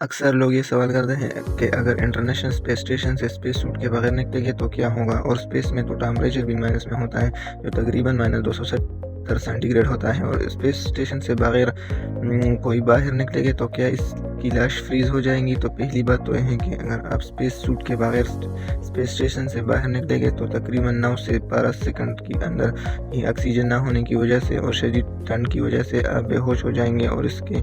अक्सर लोग ये सवाल करते हैं कि अगर इंटरनेशनल स्पेस स्टेशन से स्पेस सूट के बगैर निकलेंगे तो क्या होगा। और स्पेस में तो टेम्परेचर भी माइनस में होता है, जो तकरीबन -270 सेंटीग्रेड होता है। और स्पेस स्टेशन से बगैर कोई बाहर निकलेंगे तो क्या इसकी लाश फ्रीज हो जाएंगी। तो पहली बात तो यह है कि अगर आप स्पेस सूट के बगैर स्पेस स्टेशन से बाहर निकलेंगे तो तकरीबन 9 से 12 सेकंड के अंदर ही ऑक्सीजन ना होने की वजह से और शदीद ठंड की वजह से आप बेहोश हो जाएंगे और इसके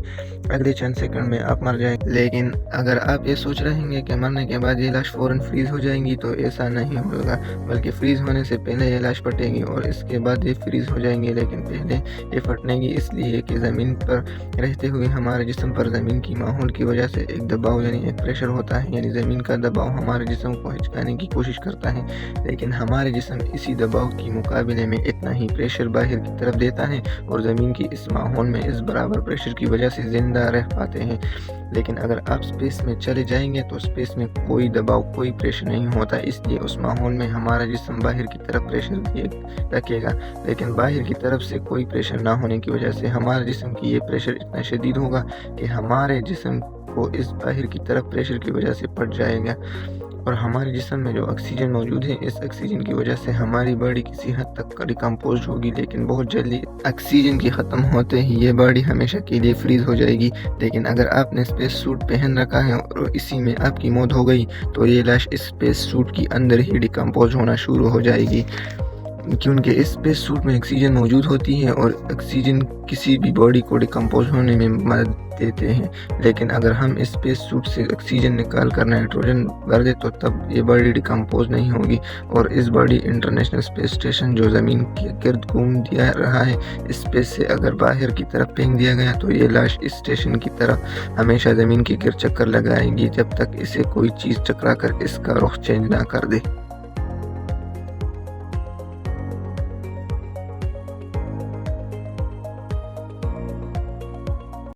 अगले चंद सेकंड में आप मर जाएंगे। लेकिन अगर आप ये सोच रहे हैं कि मरने के बाद ये लाश फौरन फ्रीज हो जाएंगी, तो ऐसा नहीं होगा, बल्कि फ्रीज होने से पहले ये लाश फटेगी और इसके बाद ये फ्रीज हो जाएंगी। लेकिन पहले ये फटने की इसलिए कि ज़मीन पर रहते हुए हमारे जिस्म पर ज़मीन की माहौल की वजह से एक दबाव यानी एक प्रेशर होता है। यानी ज़मीन का दबाव हमारे जिस्म को हिचकाने की कोशिश करता है, लेकिन हमारे जिस्म इसी दबाव के मुकाबले में इतना ही प्रेशर बाहर की तरफ देता है और ज़मीन की इस माहौल में इस बराबर प्रेशर की वजह से ज़िंदा रह पाते हैं। लेकिन अगर आप स्पेस में चले जाएंगे तो स्पेस में कोई दबाव, कोई प्रेशर नहीं होता, इसलिए उस माहौल में हमारा जिस्म बाहर की तरफ प्रेशर रखेगा। लेकिन बाहर की तरफ से कोई प्रेशर ना होने की वजह से हमारे जिस्म की ये प्रेशर इतना शदीद होगा कि हमारे जिस्म को इस बाहर की तरफ प्रेशर की वजह से फट जाएगा। और हमारे जिस्म में जो ऑक्सीजन मौजूद है, इस ऑक्सीजन की वजह से हमारी बॉडी किसी हद तक डिकम्पोज होगी, लेकिन बहुत जल्दी ऑक्सीजन की ख़त्म होते ही ये बॉडी हमेशा के लिए फ्रीज हो जाएगी। लेकिन अगर आपने स्पेस सूट पहन रखा है और इसी में आपकी मौत हो गई, तो ये लाश इस स्पेस सूट के अंदर ही डिकम्पोज होना शुरू हो जाएगी, क्योंकि इस स्पेस सूट में ऑक्सीजन मौजूद होती है और ऑक्सीजन किसी भी बॉडी को डिकम्पोज होने में मदद देते हैं। लेकिन अगर हम इस स्पेस सूट से ऑक्सीजन निकाल कर नाइट्रोजन भर दे तो तब ये बॉडी डिकम्पोज नहीं होगी और इस बॉडी इंटरनेशनल स्पेस स्टेशन जो ज़मीन के गिर्द घूम दिया रहा है, इस स्पेस से अगर बाहर की तरफ फेंक दिया गया तो ये लाश इस स्टेशन की तरफ हमेशा ज़मीन के गिर्द चक्कर लगाएगी जब तक इसे कोई चीज़ टकरा कर इसका रुख चेंज ना कर दे।